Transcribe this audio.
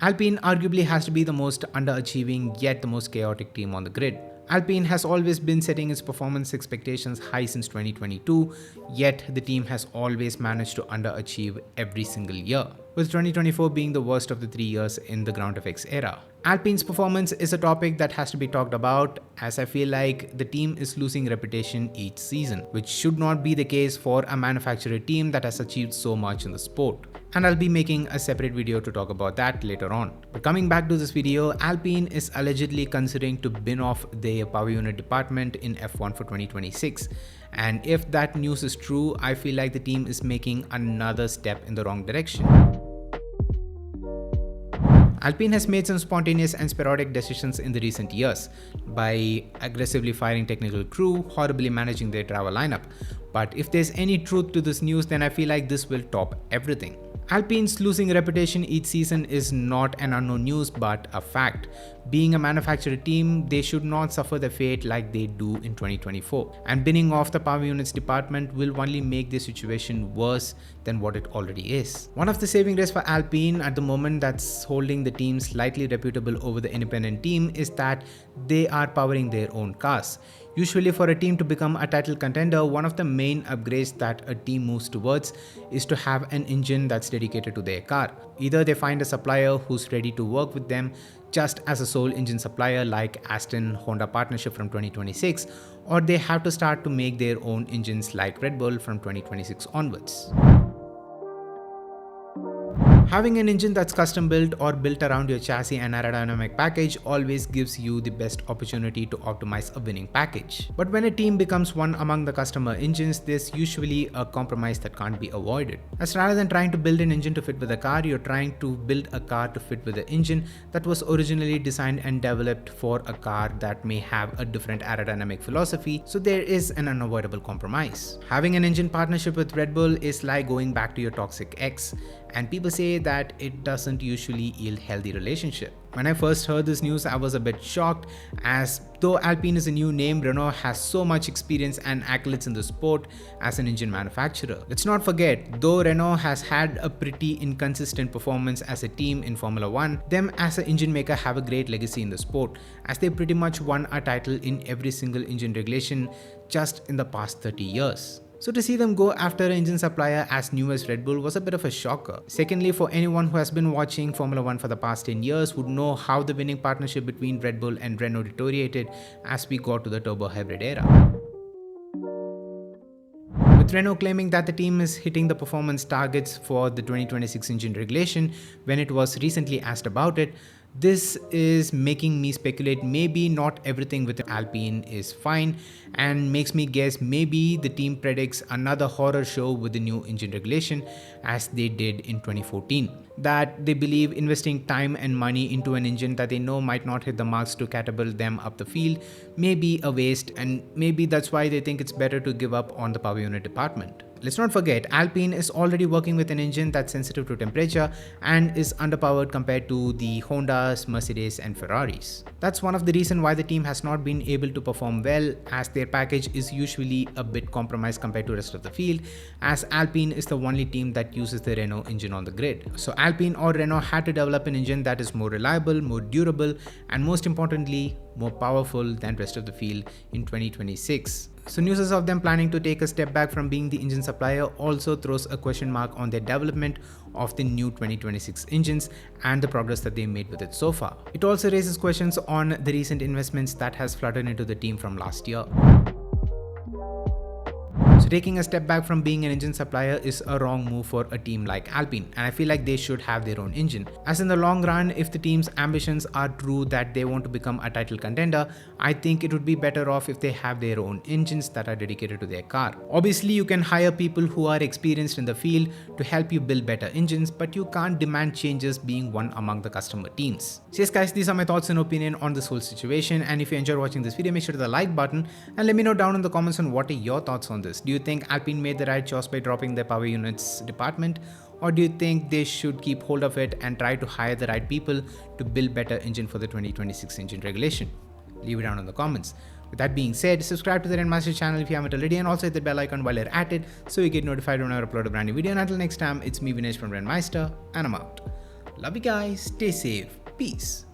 Alpine arguably has to be the most underachieving yet the most chaotic team on the grid. Alpine has always been setting its performance expectations high since 2022, yet the team has always managed to underachieve every single year, with 2024 being the worst of the 3 years in the ground effects era. Alpine's performance is a topic that has to be talked about, as I feel like the team is losing reputation each season, which should not be the case for a manufacturer team that has achieved so much in the sport. And I'll be making a separate video to talk about that later on. But coming back to this video, Alpine is allegedly considering to bin off their power unit department in F1 for 2026. And if that news is true, I feel like the team is making another step in the wrong direction. Alpine has made some spontaneous and sporadic decisions in the recent years by aggressively firing technical crew, horribly managing their driver lineup. But if there's any truth to this news, then I feel like this will top everything. Alpine's losing reputation each season is not an unknown news but a fact. Being a manufacturer team, they should not suffer the fate like they do in 2024. And binning off the power units department will only make the situation worse than what it already is. One of the saving grace for Alpine at the moment that's holding the team slightly reputable over the independent team is that they are powering their own cars. Usually for a team to become a title contender, one of the main upgrades that a team moves towards is to have an engine that's dedicated to their car. Either they find a supplier who's ready to work with them just as a sole engine supplier like Aston Honda partnership from 2026, or they have to start to make their own engines like Red Bull from 2026 onwards. Having an engine that's custom built or built around your chassis and aerodynamic package always gives you the best opportunity to optimize a winning package. But when a team becomes one among the customer engines, there's usually a compromise that can't be avoided. As rather than trying to build an engine to fit with a car, you're trying to build a car to fit with the engine that was originally designed and developed for a car that may have a different aerodynamic philosophy, so there is an unavoidable compromise. Having an engine partnership with Red Bull is like going back to your toxic ex, and people say that it doesn't usually yield healthy relationship. When I first heard this news, I was a bit shocked, as though Alpine is a new name, Renault has so much experience and accolades in the sport as an engine manufacturer. Let's not forget, though Renault has had a pretty inconsistent performance as a team in Formula 1, them as an engine maker have a great legacy in the sport, as they pretty much won a title in every single engine regulation just in the past 30 years. So to see them go after an engine supplier as new as Red Bull was a bit of a shocker. Secondly, for anyone who has been watching Formula 1 for the past 10 years would know how the winning partnership between Red Bull and Renault deteriorated as we got to the turbo hybrid era. With Renault claiming that the team is hitting the performance targets for the 2026 engine regulation when it was recently asked about it, this is making me speculate maybe not everything with Alpine is fine, and makes me guess maybe the team predicts another horror show with the new engine regulation as they did in 2014. That they believe investing time and money into an engine that they know might not hit the marks to catapult them up the field may be a waste, and maybe that's why they think it's better to give up on the power unit department. Let's not forget, Alpine is already working with an engine that's sensitive to temperature and is underpowered compared to the Hondas, Mercedes and Ferraris. That's one of the reasons why the team has not been able to perform well, as their package is usually a bit compromised compared to the rest of the field, as Alpine is the only team that uses the Renault engine on the grid. So Alpine or Renault had to develop an engine that is more reliable, more durable and most importantly, more powerful than rest of the field in 2026. So news of them planning to take a step back from being the engine supplier also throws a question mark on their development of the new 2026 engines and the progress that they made with it so far. It also raises questions on the recent investments that has flooded into the team from last year. So taking a step back from being an engine supplier is a wrong move for a team like Alpine, and I feel like they should have their own engine. As in the long run, if the team's ambitions are true that they want to become a title contender, I think it would be better off if they have their own engines that are dedicated to their car. Obviously, you can hire people who are experienced in the field to help you build better engines, but you can't demand changes being one among the customer teams. So yes guys, these are my thoughts and opinion on this whole situation, and if you enjoyed watching this video, make sure to hit the like button and let me know down in the comments on what are your thoughts on this. Do you think Alpine made the right choice by dropping their power units department, or do you think they should keep hold of it and try to hire the right people to build better engine for the 2026 engine regulation? Leave it down in the comments. With that being said, subscribe to the Renmaster channel if you haven't already, and also hit the bell icon while you're at it so you get notified when I upload a brand new video. And until next time, it's me Vinesh from Renmaster, and I'm out. Love you guys, stay safe, peace.